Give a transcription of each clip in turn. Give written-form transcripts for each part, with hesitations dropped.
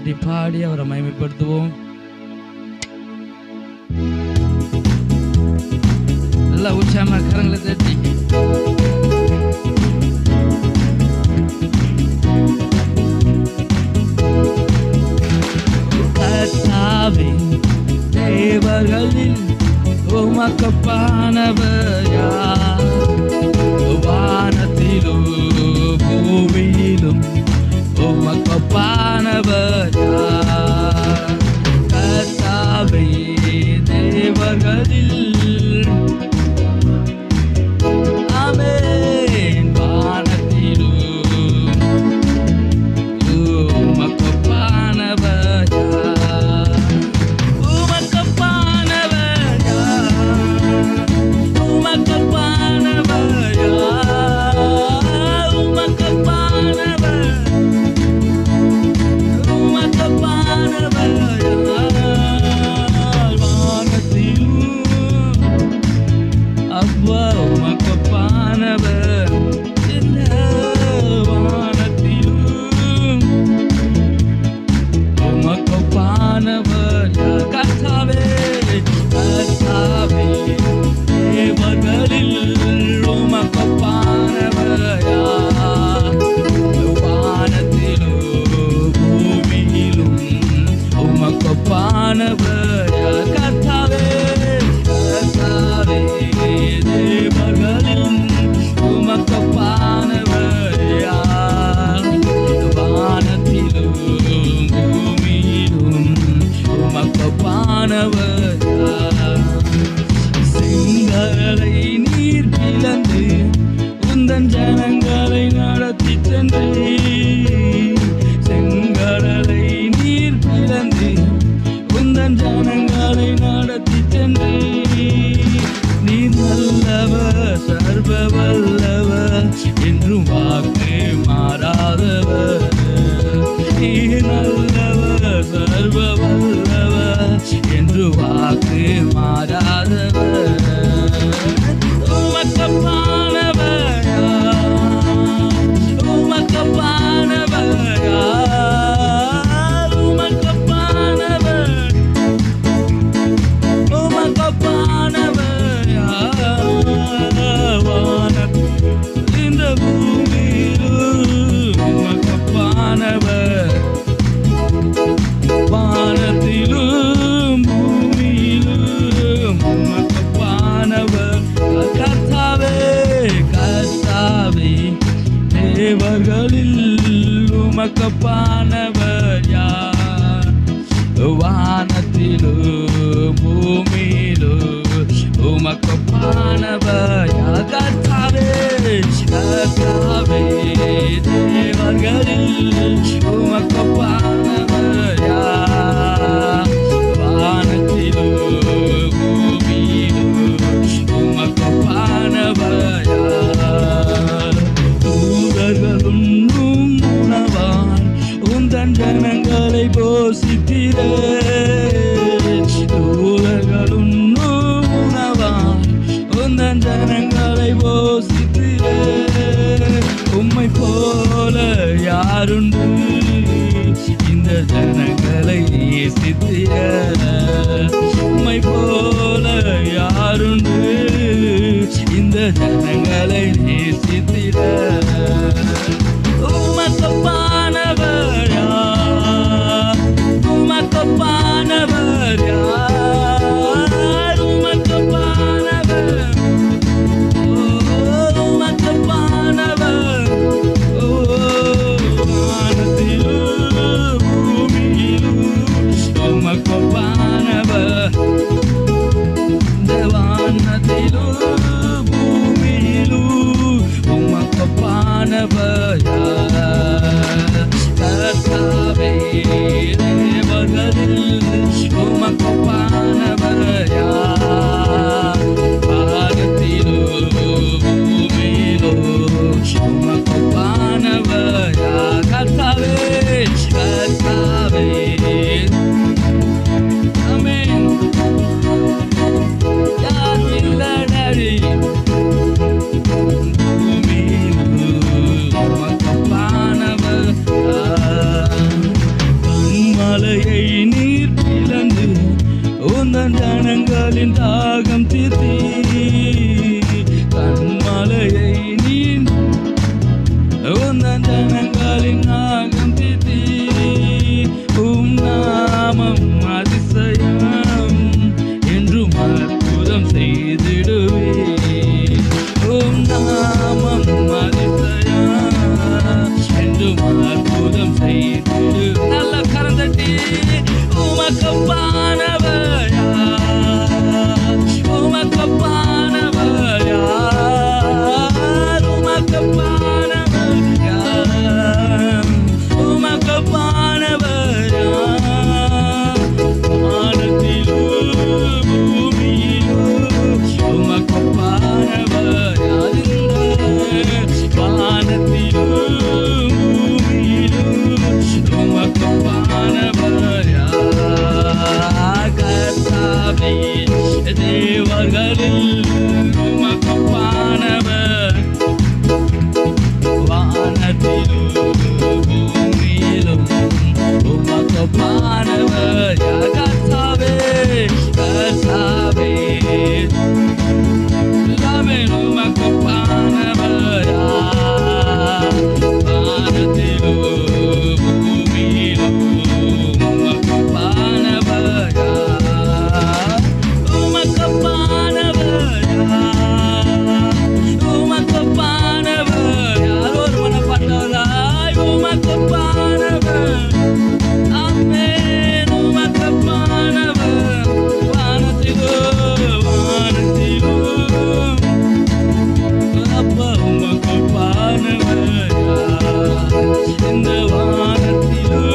தட்டி பாடி அவரை மகிமைப்படுத்துவோம். நல்லா உற்சாகமா கரங்களை தட்டி கர்த்தாவே தேவர்களில் உமக்கொப்பானவர் யார்? வானத்திலும் பூமியிலும் உமக்கொப்பானவர் யார்? கர்த்தாவே தேவர்களில் ஆமென் வானத்திலும் உமக்கொப்பானவர் யார்? உமக்கொப்பானவர் யார்? உமக்கொப்பானவர் யார்? உமக்கொப்பானவர் உமக்கொப்பானவர் யார்? வானத்திலும் அப்பா உமக்கொப்பானவர் என்ன? வானத்திலும் உமக்கொப்பானவர் யார்? கர்த்தாவே கர்த்தாவே தேவர்களில் உமக்கொப்பானவர் யார்? வானத்திலும் பூமியிலும் உமக்கொப்பானவர் யார்? கர்த்தாவே கர்த்தாவே தேவர்களில் உமக்கொப்பானவர் யார்? வானத்திலும் பூமியிலும் உமக்கொப்பானவர் யார்? செங்கடலை நீர் பிளந்து உந்தன் ஜனங்களை நடத்தி சென்றீர். செங்கடலை நீர் பிளந்து உந்தன் ஜனங்களை நடத்தி சென்றீர். நீர் நல்லவர் சர்வ வல்லவர் என்றும் வாக்கு மாறாதவர். நீர் நல்லவர் சர்வ வல்லவர் என்று வாக்கு மாறாதவர். உமக்கொப்பானவர் யார்? உமக்கொப்பானவர் யார்? உமக்கொப்பானவர் உமக்கொப்பானவர் யார்? வானத்தில் இந்த பூமியிலும் உமக்கொப்பானவர். வானத்திலும் பூமியிலும் உமக்கொப்பானவர். கர்த்தாவே கர்த்தாவே தேவர்களில் உமக்கொப்பானவர் யார்? வானத்திலும் பூமியிலும் உமக்கொப்பானவர் யார்? கர்த்தாவே கர்த்தாவே தேவர்களில் உமக்கொப்பானவர் யார்? வானத்திலும் பூமியிலும் உமக்கொப்பானவர் யார்? தூதர்களும் உணவான் உந்தன் ஜனங்களை போஷித்தீரே. தூதர்களும் உணவான் உந்தன் ஜனங்களை போஷித்தீரே. உம்மை போல யாருண்டு இந்த ஜனங்களை நேசித்திட? உம்மை போல யாருண்டு இந்த ஜனங்களை நேசித்திட? உமக்கொப்பானவர் யார்? உமக்கொப்பானவர் யார்? உமக்கொப்பானவர் உமக்கொப்பானவர் வானத்திலும் பூமியிலும் உமக்கொப்பானவர் ஜனங்களின் தாகம் தீர்த்தி கண்மலையை நீ உந்தன் ஜனங்களின் தாகம் தீர்த்தி நாமம் அதிசயம் என்றும் அற்புதம் செய்திடுவே நாமம் அதிசயம் என்றும் அற்புதம் செய்திடு நல்ல கரந்தட்டி உமக்கப்பானவர் உமக்கப்பானவர் உமக்கப்பானவர் உமக்கப்பானவர் வானத்திலும் பூமியிலும் உமக்கப்பானவர் வானத்திலும் பூமியிலும் உமக்கப்பானவர் கர்த்தாவே தேவர்களில் உமக்கப்பானவர் வானத்திலும் பூமியிலும் உமக்கப்பானவர் கர்த்தாவே கர்த்தாவே உமக்கப்பானவர் வானத்திலும் பூமியிலும் உமக்கப்பானவர் உமக்கப்பானவர் உமக்கப்பானவர் யாரோர் மனப்பட்டவராய் உமக்கப்பானவர் ஆமென் உமக்கப்பானவர் வானத்திலும் வானத்திலும் அப்பா உமக்கப்பானவர் இந்த வானத்திலும்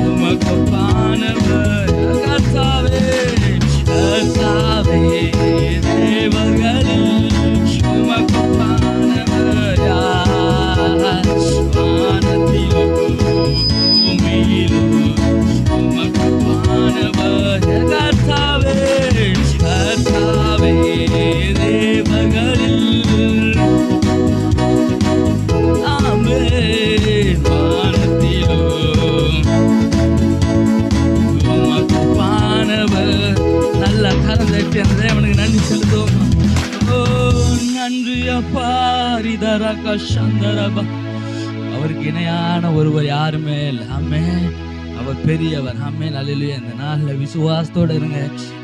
உமக்கப்பானவர் கர்த்தாவே கர்த்தாவே தேவர்களில் உமக்கப்பானவர் வானத்திலும் பூமியிலும் உமக்கப்பானவர் கர்த்தாவே கர்த்தாவே தேவர்களில் ஆமென் வானத்திலும் உமக்கப்பானவர் நல்ல கரந்தட்டி அந்த தேவனுக்கு நன்றி செலுத்துவோம் ஓ நன்றி அப்பா ரிதரக சந்தரபா அவருக்கு இணையான ஒருவர் யாருமே இல்லை ஆமென் அவர் பெரியவர் ஆமென் அல்லேலூயா இந்த நாளில் விசுவாசத்தோடு இருங்க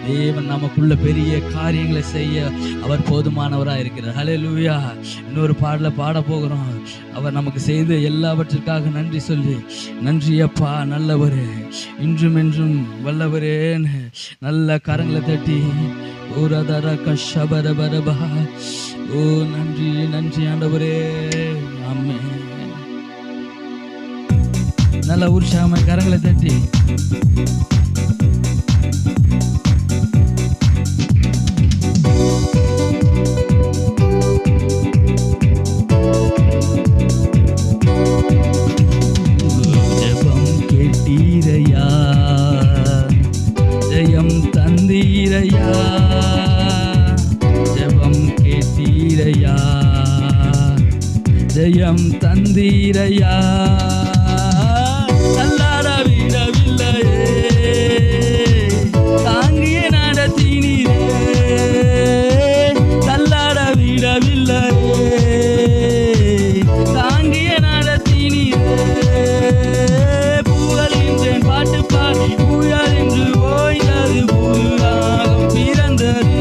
தேவன் நமக்குள்ள பெரிய காரியங்களை செய்ய அவர் போதுமானவராக இருக்கிறார் அல்லேலூயா இன்னொரு பாடலை பாட போகிறோம் அவர் நமக்கு செய்த எல்லாவற்றிற்காக நன்றி சொல்லி நன்றி அப்பா நல்லவரே இன்றும் என்றும் வல்லவரே நல்ல கரங்களை தட்டி ஊரதர கஷபரபரபா ஓ நன்றி நன்றி ஆண்டவரே ஆமென் நல்ல உற்சாகமாய் கரங்களை தட்டி ஜெபம் கேட்டீரையா ஜெயம் தந்தீரையா ஜெபம் கேட்டீரையா ஜெயம் தந்தீரையா தள்ளாட விடவில்லையே தாங்கிய நடத்தினீரே தள்ளாட விடவில்லையே தாங்கிய நடத்தினீரே புகழ்கின்றேன் பாட்டு பாடி புயல் என்று ஓய்ந்தது புதுராகம் பிறந்தது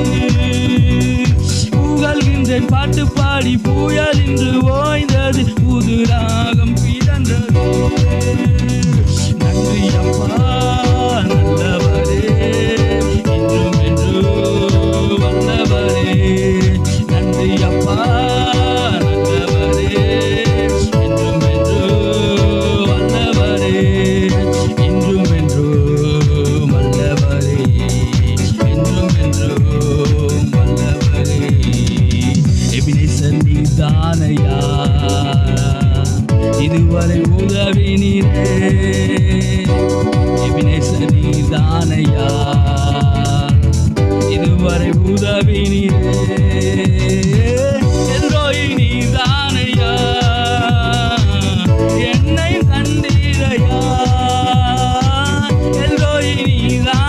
புகழ்கின்றேன் பாட்டு பாடி புயல் என்று ஓய்ந்தது புதுராகம் பிறந்தது நன்றி அப்பா நல்லவரே இன்றும் என்றும் வல்லவரே நன்றி அப்பா நல்லவரே இன்றும் என்றும் வல்லவரே இன்றும் என்றும் வல்லவரே இன்றும் என்றும் வல்லவரே எபினேசர் நீதானையா இதுவரை உதவினீரே எபினேசர் நீதானையா இதுவரை உதவினீரே எல்ரோயி நீதானையா என்னை கண்டீரையா எல்ரோயி நீதான்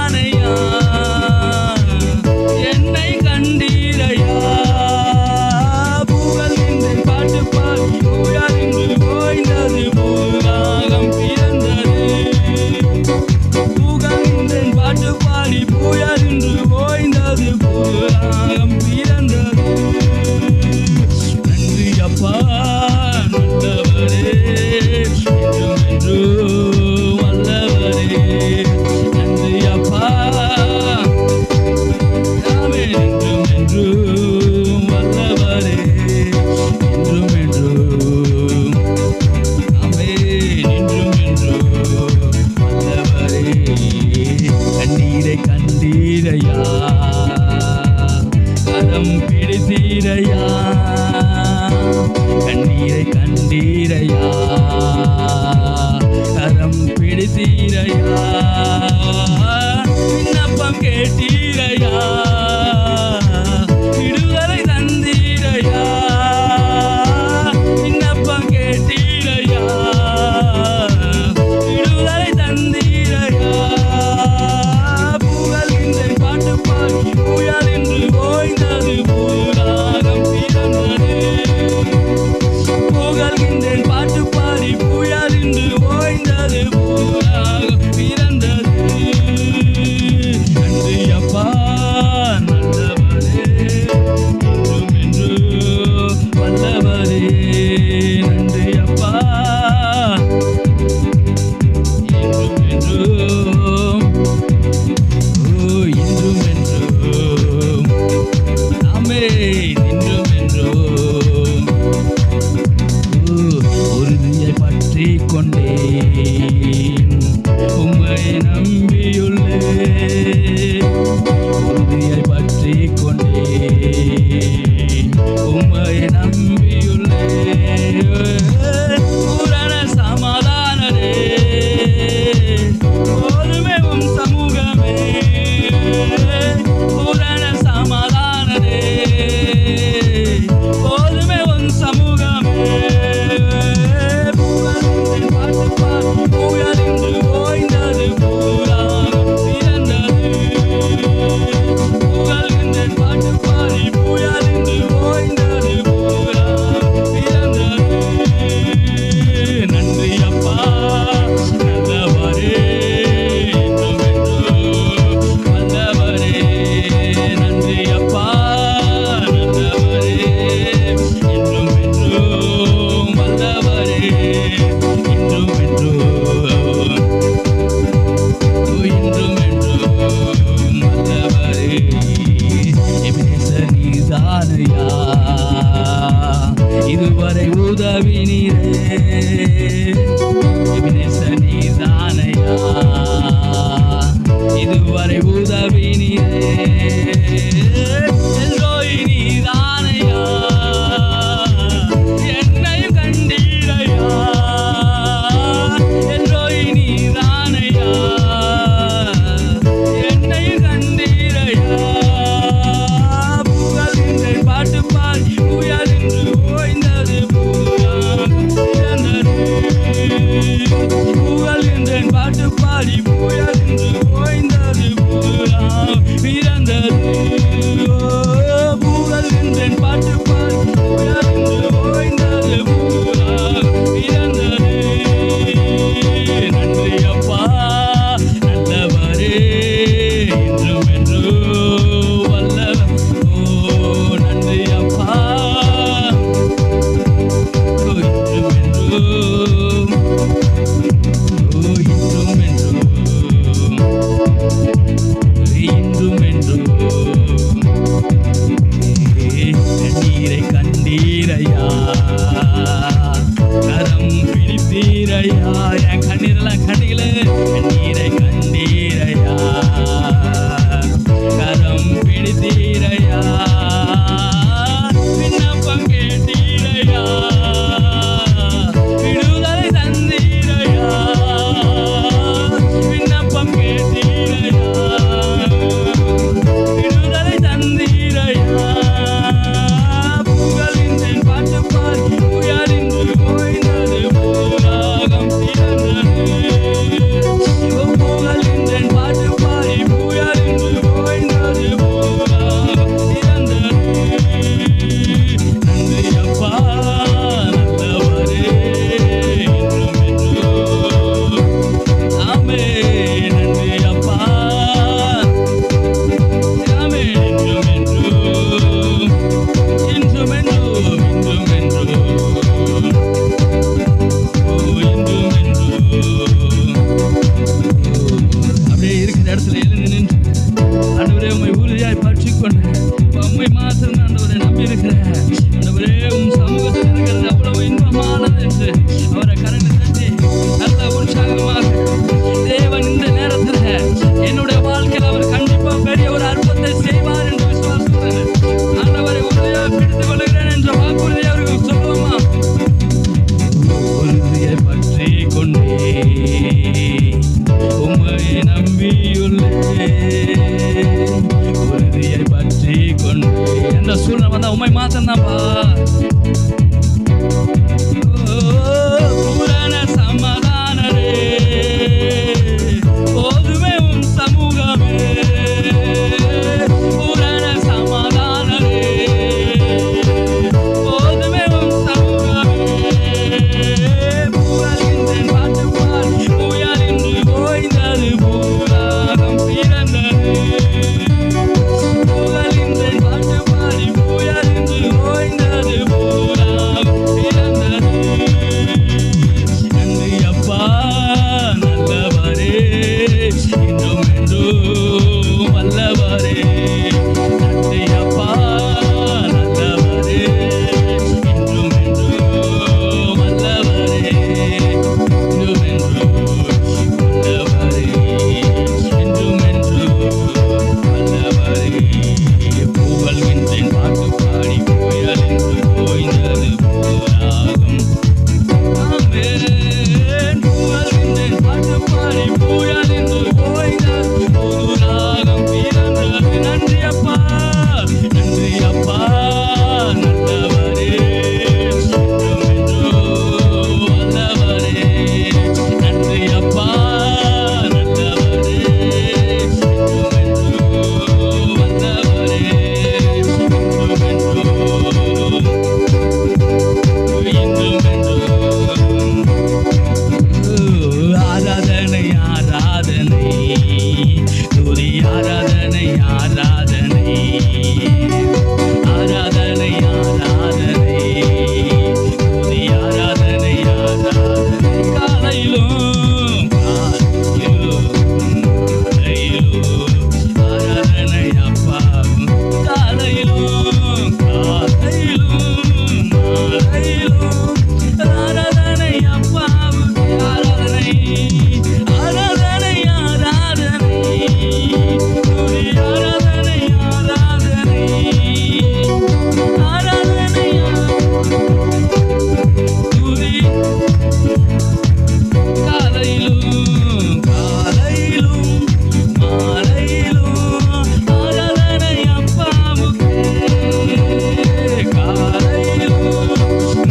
பாடி புயலின்று ஓய்ந்தது புறாகம் பிறந்தது. நன்றி அப்பா நல்லவரே, என்றும் என்றும் வல்லவரே. நன்றி அப்பா என்றும் என்றும் வல்லவரே, என்றும் என்றும் ஆமென், என்றும் என்றும் வல்லவரே. கண்ணீரை கண்டீரையா, கரம் பிடித்தீரையா, கண்ணீரை கண்டீரையா, கரம் பிடித்தீரையா, விண்ணப்பம் கேட்டீரையா, விடுதலை தந்தீரையா, விண்ணப்பம் கேட்டீரையா, விடுதலை தந்தீரையா. புகழ்கின்றேன் பாட்டு பாடி புயலின்று ஓய்ந்தது புறாகம் பிறந்தது. புகழ்கின்றேன் பாட்டு பாடி புயலின்று ஓய்ந்தது புறாகம் பிறந்தது. நன்றி அப்பா நல்லவரே, என்றும் என்றும் வல்லவரே. நன்றி அப்பா என்றும் என்றும், என்றும் என்றும் ஆமென், என்றும் என்றும். உறுதியை பற்றி கொண்டேன், உம்மை நம்பியுள்ளேன். உறுதியை பற்றி கொண்டேன், உம்மை நம்பியுள்ளேன். பூரண சமாதானரே, போதுமே உம் சமூகமே. பூரண சமாதானரே, போதுமே உம் சமூகமே. புகழ்கின்றேன் பாட்டு பாடி புயலின்று ஓய்ந்தது புறாகம் பிறந்தது. புகழ்கின்றேன் பாட்டு பாடி புயலின்று ஓய்ந்தது புறாகம் பிறந்தது. நன்றி அப்பா நல்லவரே, என்றும் என்றும் வல்லவரே. நன்றி அப்பா நல்லவரே, என்றும் என்றும் வல்லவரே, என்றும் என்றும், என்றும் என்றும் வல்லவரே. எபினேசர் நீர்தானையா, இதுவரை உதவினீரே. எபினேசர் நீர்தானையா, இதுவரை உதவினீரே. எல்ரோய் நீர்தானையா, என்னையும் கண்டீரையா. எல்ரோய் நீர்தானையா, என்னையும் கண்டீரையா. புகழ்கின்றேன் பாட்டு பாடி புயலின்று ஓய்ந்தது புறாகம் பிறந்தது. புகழ்கின்றேன் பாட்டு பாடி புயலின்று ஓய்ந்தது புறாகம் பிறந்தது. உறுதியை பற்றி கொண்டு எந்த சூழ்நிலை வந்தா உண்மை மாத்தம் தான்ப்பா. பூரண சமாதானரே போதுமே உன் சமூகமே. பூரண சமாதானரே போதுமே உன் சமூகமே. புகழ்கின்றேன் பாட்டு பாடி புயல் இன்று ஓய்ந்தது பூராகம் பிறந்தது. புகழ்கின்றேன் பாட்டு பாடி புயல் இன்று ஓய்ந்தது பூராகம் பிறந்தது. நன்றி அப்பா நல்லவரே இன்றும் என்றும் வல்லவரே. நன்றி அப்பா நல்லவரே இன்றும் என்றும் வல்லவரே. இன்றும் என்றும் வல்லவரே. இன்றும் என்றும் வல்லவரே. புகழ்கின்றேன் பாட்டு பாடி புயல் என்று ஓய்ந்தது பூராகம். ஆமென். புகழ்கின்றேன் பாட்டு பாடி புயல் என்று ஓய்ந்தது பூராகம் பிறந்தது. நன்றி அப்பா நன்றி அப்பா நல்லவரே இன்றும் என்றும் வல்லவரே. நன்றி அப்பா நல்லவரே இன்றும் என்றும் வல்லவரே. இன்றும் என்றும் இன்றும் என்றும் ஆராதனை ஆராதனை துதி ஆராதனை ஆராதனை ஆராதனை ஆராதனை துதி ஆராதனை ஆராதனை. காலையிலும் ஆராதனை அப்பாவும் காலையிலும் ஆராதனை அப்பாவும் ஆராதனை ஆராதனை ஆராதனை துதி ஆராதனை ஆராதனை ஆராதனை துதி. காலையிலும் மாலையிலும் ஆராதனை அப்பாவுக்கே. காலையிலும்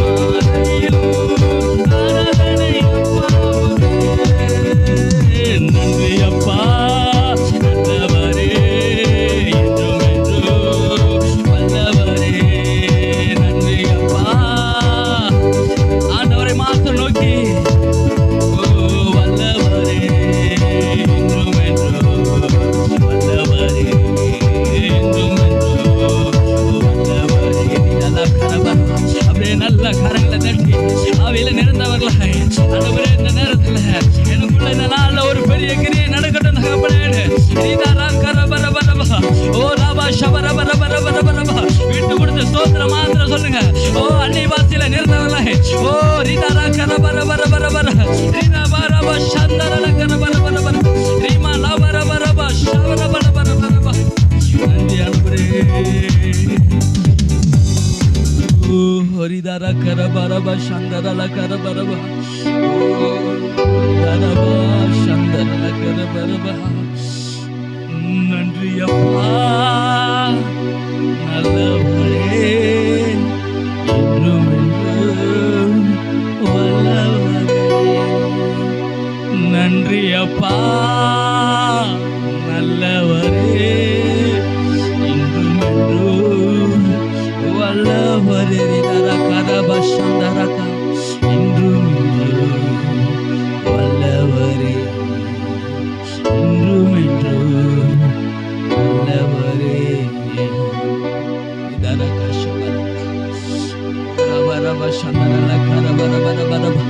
மாலையிலும் ஆராதனை அப்பாவுக்கே. நன்றி அப்பா நல்லவரே என்றும் என்றும் வல்லவரே. நன்றி அப்பா. ஆண்டவரை மாத்திரம் நோக்கி வல்லவரே என்றும் என்றும் வல்லவரே என்றும் என்றும் வல்லவரே. நல்லா கரவரம் அப்படியே நல்ல கரங்களை தட்டி அவையில நிறந்தவர்களாய் ஆண்டவரே இந்த நேரத்துல எனக்குள்ள இந்த நாள்ல ஒரு பெரிய கிரியை நடக்கட்டும் தகப்பனே. ரீதாரா கரபரபரபா ஓ ராபா ஷபரபரபரபரபா விட்டு கொடுத்து ஸ்தோத்திர மாத்திரம் சொல்லுங்க. ஓ அன்னை வாசியில நிறந்தவர்களாய் ஓ ரீதாரா கரபரபரபரபர ரீதா பரபா சந்தரல கரபரபரபர ரீமா லபரபரபா ஷபரபரபரபரபா. நன்றி ஆண்டவரே. ஹரிதாரா கரபரபா சந்தரல கரபரபா ஓ கரபா சந்தரல கரபரபா. நன்றி அப்பா நல்லவரே என்றும் என்றும் வல்லவரே. நன்றி அப்பா நல்லவரே இன்றும் என்றும் வல்லவரே. ரிதரா கரபா சந்தரகா இன்றும் என்றும் வல்லவரே. இன்றும் என்றும் வல்லவரே. ரிதரா கஷபரா கரபரபா சந்தரல கரபரபரபரபா.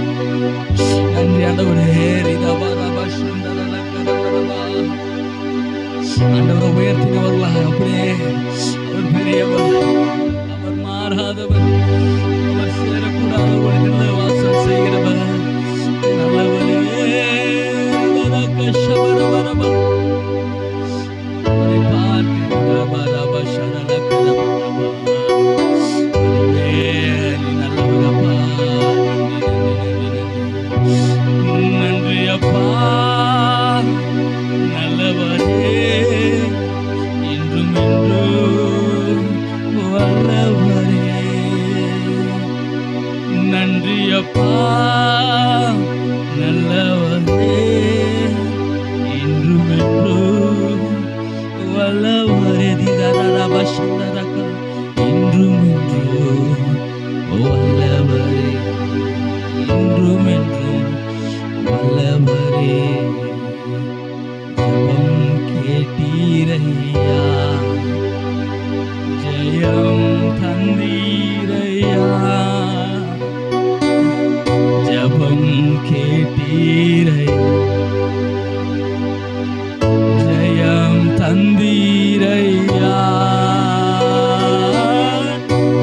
நன்றி ஆண்டவரே. ரிதபரபா சந்தரல கரபரபா. ஆண்டவரை உயர்த்தினவர்களாக அப்படியே அவர் பெரியவர், அவர் மாறாதவர், அவர் சேரக்கூடாத ஒளிகளில் வாசம் செய்கிறவர் நல்லவரே. கஷபரபரபா அவரை பார்த்து ரபரபா சரல கரபரபா. நீ நல்லவரப்பா. நன்றி அப்பா நல்லவரே. வல்லவரே திதரரபஷந்தரக இன்றும் என்றும் வல்லவரே இன்றும் என்றும் வல்லவரே ஜெபம் கேட்டீரையா ஜெயம் தந்தீரையா ஜெபம் கேட்டீரையா ஜெயம் தந்தீரையா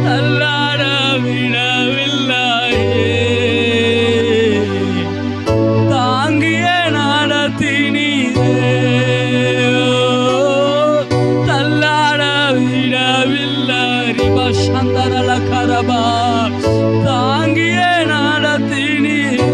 தள்ளாட விடவில்லையே தாங்கிய நடத்தினீரே தள்ளாட விடவில்லை ரிபஷந்தரல கரபா தாங்கிய நடத்தினீரே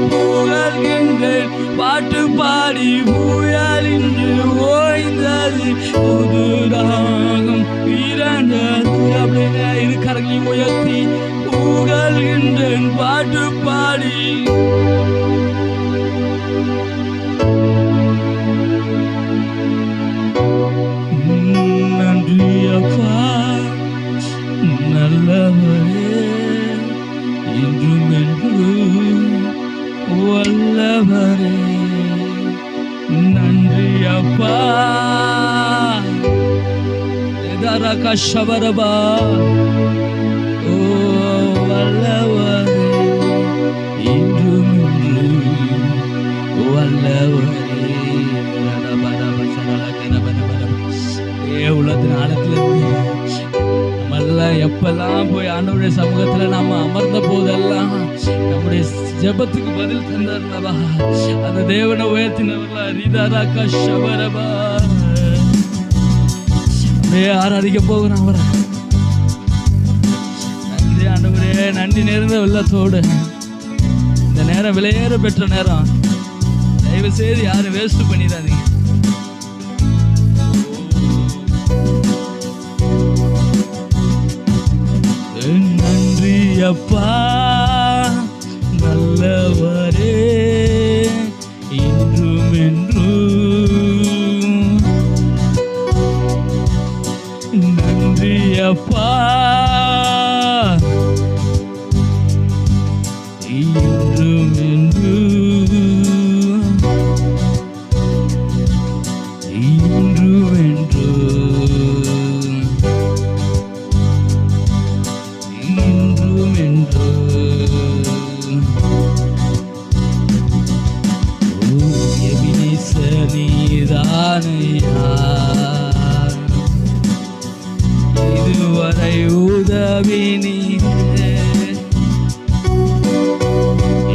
புகழ்கின்றேன் பாட்டு பாடி புயல் இன்று ஓய்ந்தது புது ராகம் பிறந்தது அப்படின்னு இரு கரங்களையும் உயர்த்தி புகழ்கின்றேன் பாட்டு பாடி நன்றி அப்பா நல்லவரே இன்றும் என்றும் வல்லவரே நன்றி அப்பா கஷபரபா ஓ வல்லவரே இன்றும் என்றும் வல்லவரே உலகத்தின் ஆழத்திலிருந்து நம்மெல்லாம் எப்பெல்லாம் போய் ஆண்டவருடைய சமூகத்துல நாம அமர்ந்த போதெல்லாம் நம்முடைய ஜெபத்துக்கு பதில் தந்தார்லவா அந்த தேவனை உயர்த்தினவர்களா ரிதாரா கஷபரபா அப்படியே ஆராதிக்க போகிறோம் அவரை. நன்றி ஆண்டவரே, நன்றி நேர்ந்த வெள்ளத்தோடு இந்த நேரம் விலையேற பெற்ற நேரம். தயவு செய்து யாரும் வேஸ்ட் பண்ணிடாதீங்க. நன்றி அப்பா நல்லவரே இன்றும் என்றும் நன்றி அப்பா இன்றும் என்றும் இன்றும் என்றும் இன்றும் என்றும் எபினேசர் நீதானையா இதுவரை உதவி நீரே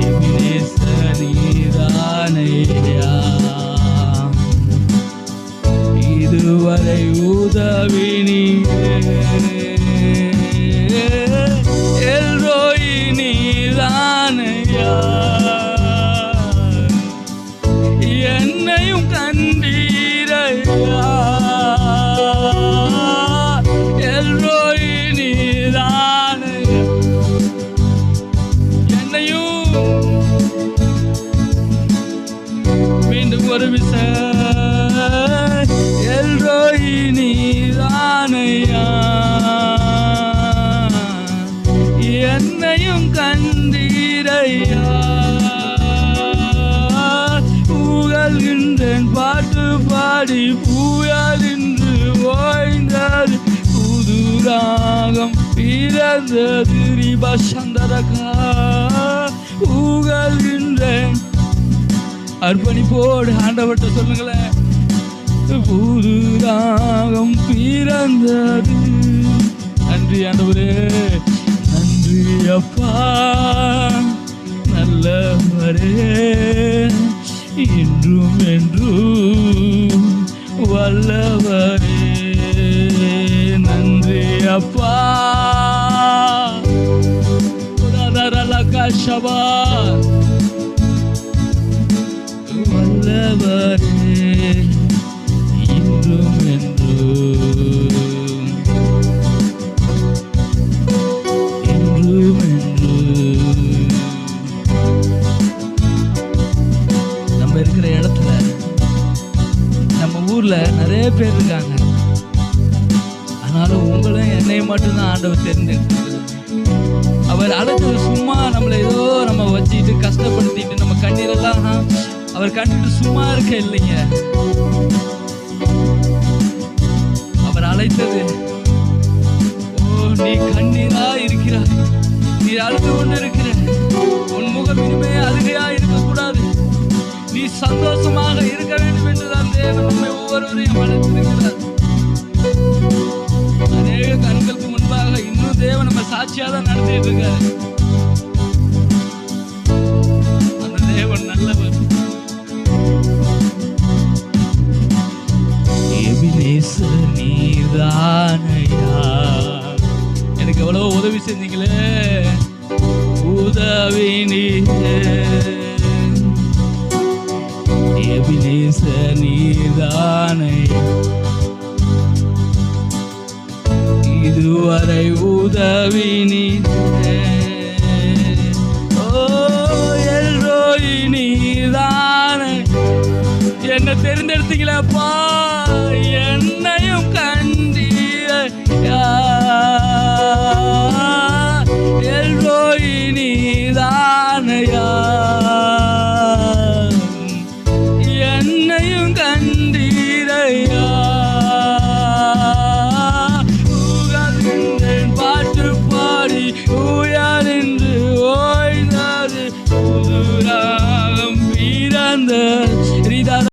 எபினேசர் நீதானையா இதுவரை உதவி நீரே எல்ரோயி நீதானையா என்னையும் கண்டீரையா எல்ரோயி நீதானையா என்னையும் மீண்டும் ஒரு விசை எல்ரோயி நீதானையா என்னையும் கண்டீரையா புகழ்கின்றேன் பாட்டு பாடி புயல் இன்று ஓய்ந்தது புது ராகம் பிறந்தது ரிபஷந்தரகா புகழ்கின்றேன் அர்ப்பணிப்போடு ஆண்டவர்கிட்ட சொல்லுங்களேன் புது ராகம் பிறந்தது. நன்றி ஆண்டவரே, நன்றி அப்பா நல்லவரே இன்றும் என்றும் வல்லவரே நன்றி அப்பா கஷபா வல்லவரே இன்றும் என்றும் என்றும் என்றும் நம்ம இருக்கிற இடத்துல ஊர்ல நிறைய பேர் இருக்காங்க. ஆனாலும் உங்களையும் என்னையும் மட்டும்தான் ஆண்டவர் தெரிஞ்சிருக்காரு. அவர் அழைச்சது சும்மா நம்மளை ஏதோ நம்ம வச்சுட்டு கஷ்டப்படுத்திட்டு நம்ம கண்ணீரெல்லாம் அவர் கண்டுட்டு சும்மா இருக்க இல்லைங்க. அவர் அழைத்தது, ஓ நீ கண்ணீரா இருக்கிறாய், நீ அழுது கொண்டு இருக்கிற, உன் முகம் இனிமே அழுகையா இருக்கக்கூடாது, நீ சந்தோஷமாக இருக்க வேண்டும் என்றுதான் தேவன் நம்மை ஒவ்வொருவரையும் அழைத்திருக்கிறார். அநேக கண்களுக்கு முன்பாக இன்னும் தேவன் நம்ம சாட்சியா தான் நடத்திட்டு இருக்காரு. அந்த தேவன் நல்லவர். எபினேசர் நீதானையா, எனக்கு எவ்வளவு உதவி செஞ்சீங்களே, உதவி நீரே. எபினேசர் நீதானையா, இதுவரை உதவி நீரே. ஓ எல்ரோயி நீதானே, என்னை தெரிந்தெடுத்தீங்களப்பா, என்னையும் கண்டீரையா. எல்ரோயி நீதானையா, என்னையும் கண்டீரையா. பாட்டு பாடி உயர் என்று ஓய்ந்தது புது ராகம் பிறந்த